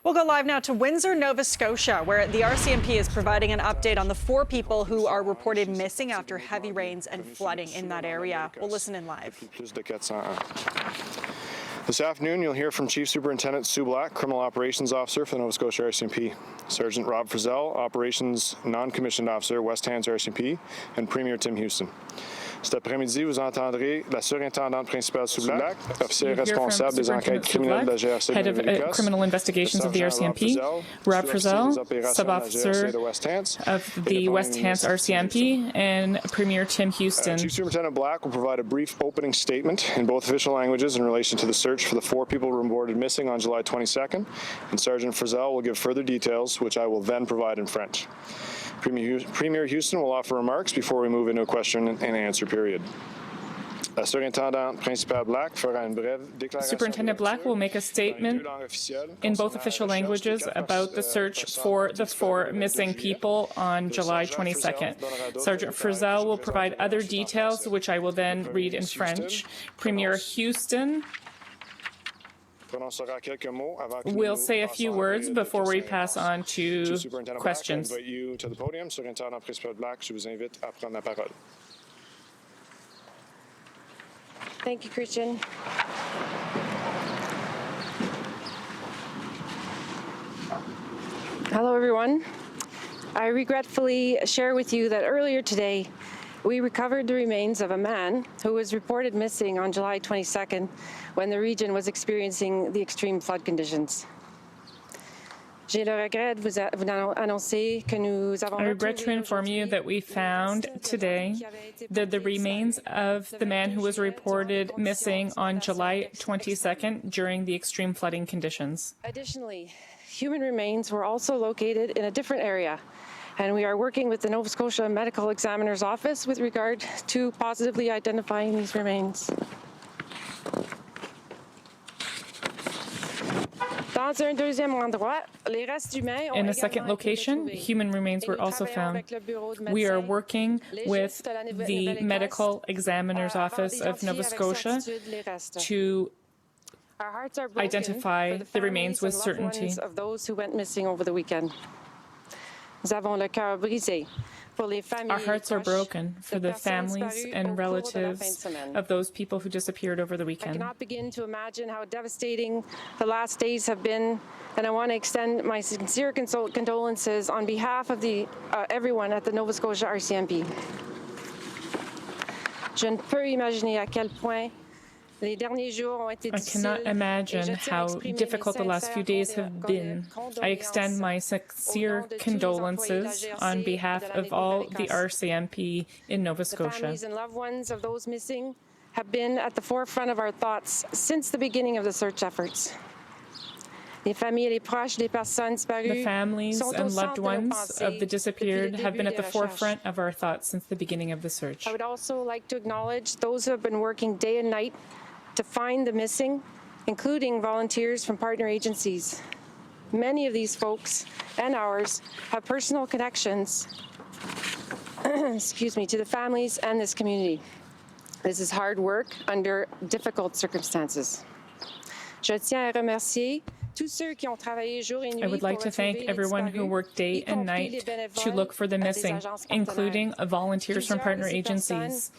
We'll go live now to Windsor, Nova Scotia, where the RCMP is providing an update on the 4 people who are reported missing after heavy rains and flooding in that area. We'll listen in live. This afternoon, you'll hear from Chief Superintendent Sue Black, Criminal Operations Officer for the Nova Scotia RCMP, Sergeant Rob Frizzell, Operations Non-Commissioned Officer, West Hants RCMP, and Premier Tim Houston. Cet après-midi, vous entendrez la surintendante principale Sue Black, officier responsable des enquêtes criminelles de la GRC head of criminal investigations of the RCMP, Rob Frizzell, sub-officer of the West Hants RCMP, and Premier Tim Houston. Chief Superintendent Black will provide a brief opening statement in both official languages in relation to the search for the 4 people reported missing on July 22nd, and Sergeant Frizzell will give further details, which I will then provide in French. Premier Houston will offer remarks before we move into a question and answer period. Superintendent Black will make a statement in both official languages about the search for the 4 missing people on July 22nd. Sergeant Frizzell will provide other details, which I will then read in French. Premier Houston we'll say a few words before we pass on to questions. Thank you, Christian. Hello, everyone. I regretfully share with you that earlier today, we recovered the remains of a man who was reported missing on July 22nd when the region was experiencing the extreme flood conditions. I regret to inform you that we found today that the remains of the man who was reported missing on July 22nd during the extreme flooding conditions. Additionally, human remains were also located in a different area, and we are working with the Nova Scotia Medical Examiner's Office with regard to positively identifying these remains. In a second location, human remains were also found. We are working with the Medical Examiner's Office of Nova Scotia to identify the remains with certainty. Of those who went missing over the weekend. Nous avons le cœur brisé. Our hearts are broken for the families and relatives of those people who disappeared over the I weekend. cannot begin to imagine how devastating the last days have been, and I want to extend my sincere condolences on behalf of everyone at the Nova Scotia RCMP. Je ne peux imaginer à quel point I cannot imagine how difficult the last few days have been. I extend my sincere condolences on behalf of all the RCMP in Nova The Scotia. families and loved ones of those missing have been at the forefront of our thoughts since the beginning of the search efforts. The families and loved ones of the disappeared have been at the forefront of our thoughts since the beginning of the search. I would also like to acknowledge those who have been working day and night to find the missing, including volunteers from partner agencies. Many of these folks and ours have personal connections excuse me, to the families and this community. This is hard work under difficult circumstances. Je tiens à remercier I would like to thank everyone who worked day and night to look for the missing, including volunteers from partner agencies.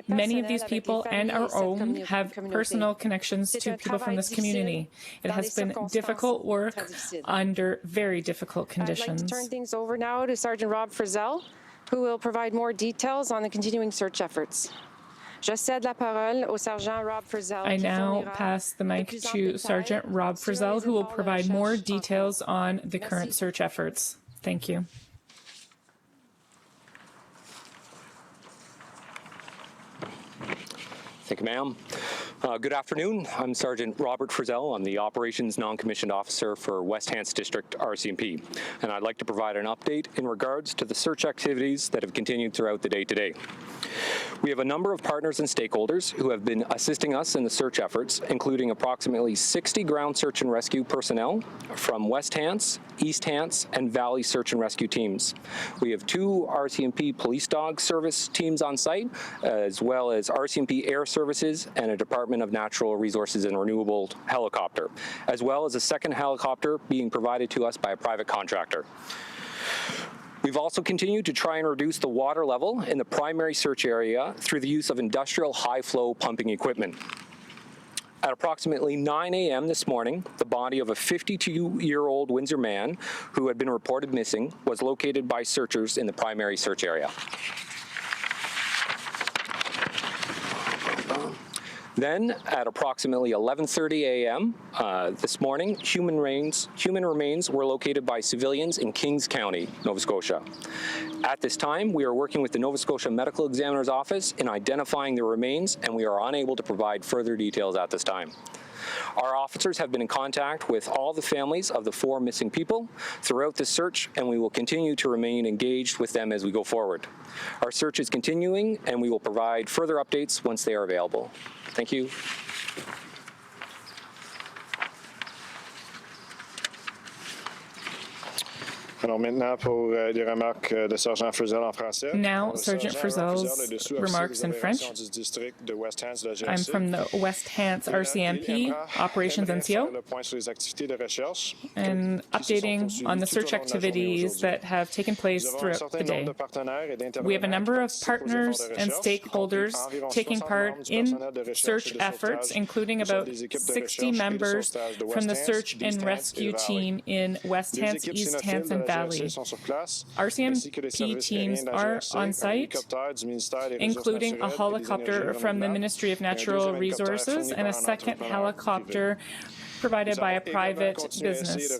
Many of these people and our own have personal connections to people from this community. It has been difficult work under very difficult conditions. I'd like to turn things over now to Sergeant Rob Frizzell, who will provide more details on the continuing search efforts. Je cède la parole au Sergent Rob Frizzell. I now pass the mic to Sergeant Rob Frizzell, who will provide more details on the current search efforts. Thank you. Thank you, ma'am. Good afternoon. I'm Sergeant Robert Frizzell. I'm the Operations Non-Commissioned Officer for West Hants District RCMP, and I'd like to provide an update in regards to the search activities that have continued throughout the day today. We have a number of partners and stakeholders who have been assisting us in the search efforts, including approximately 60 ground search and rescue personnel from West Hants, East Hants, and Valley search and rescue teams. We have 2 RCMP police dog service teams on site, as well as RCMP Air Services and a Department Department of Natural Resources and Renewable helicopter, as well as a second helicopter being provided to us by a private contractor. We've also continued to try and reduce the water level in the primary search area through the use of industrial high-flow pumping equipment. At approximately 9 a.m. this morning, the body of a 52-year-old Windsor man who had been reported missing was located by searchers in the primary search area. Then, at approximately 11:30 a.m. This morning, human remains were located by civilians in Kings County, Nova Scotia. At this time, we are working with the Nova Scotia Medical Examiner's Office in identifying the remains, and we are unable to provide further details at this time. Our officers have been in contact with all the families of the 4 missing people throughout the search, and we will continue to remain engaged with them as we go forward. Our search is continuing, and we will provide further updates once they are available. Thank you. Alors maintenant, pour les remarques de Sergent Frizzell en français. Now, Sergeant Frizzell's remarks in French. I'm from the West Hants RCMP, Operations NCO, and updating on the search activities that have taken place throughout the day. We have a number of partners and stakeholders taking part in search efforts, including about 60 members from the search and rescue team in West Hants, East Hants, and Valley. RCMP teams are on site, including a helicopter from the Ministry of Natural Resources and a second helicopter provided by a private business.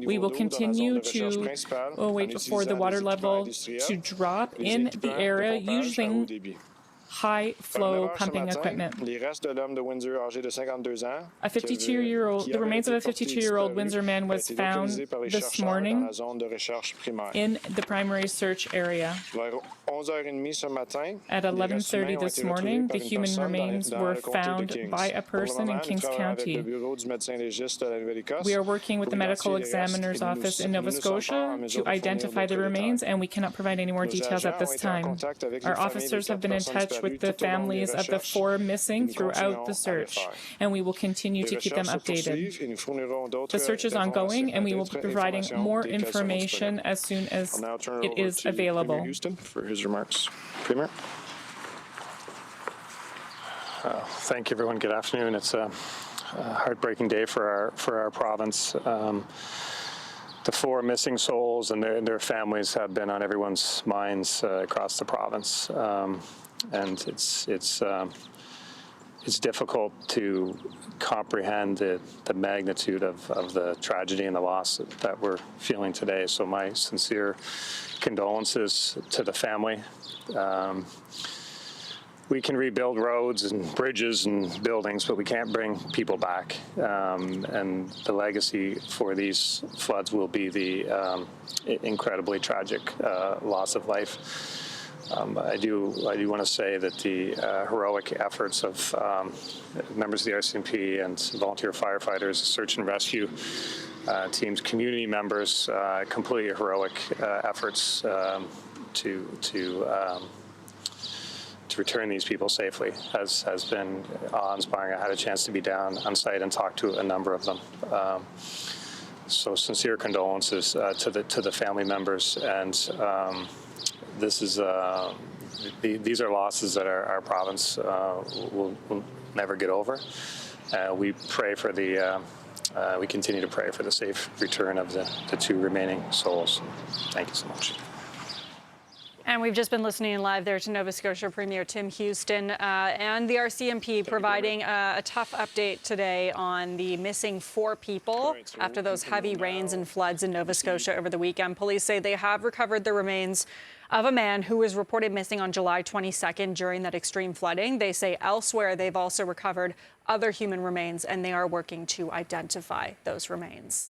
We will continue to wait for the water level to drop in the area using high-flow pumping equipment. The remains of a 52-year-old Windsor man was found this morning in the primary search area. At 11:30 this morning, the human remains were found by a person in Kings County. We are working with the Medical Examiner's Office in Nova Scotia to identify the remains, and we cannot provide any more details at this time. Our officers have been in touch with the families of the 4 missing throughout the search, and we will continue to keep them updated. The search is ongoing, and we will be providing more information as soon as it is available. Houston for his remarks. Premier. Thank you, everyone. Good afternoon. It's a heartbreaking day for our province. The 4 missing souls and their families have been on everyone's minds across the province. And it's difficult to comprehend the magnitude of the tragedy and the loss that we're feeling today. So my sincere condolences to the family. We can rebuild roads and bridges and buildings, but we can't bring people back. And the legacy for these floods will be the incredibly tragic loss of life. I do want to say that the heroic efforts of members of the RCMP and volunteer firefighters, search and rescue teams, community members, completely heroic efforts to return these people safely has been awe-inspiring. I had a chance to be down on site and talk to a number of them. So sincere condolences to the family members, and this is these are losses that our province will never get over. We pray for we continue to pray for the safe return of the 2 remaining souls. Thank you so much. And we've just been listening live there to Nova Scotia Premier Tim Houston and the RCMP providing a tough update today on the missing 4 people after those heavy rains and floods in Nova Scotia over the weekend. Police say they have recovered the remains of a man who was reported missing on July 22nd during that extreme flooding. They say elsewhere they've also recovered other human remains, and they are working to identify those remains.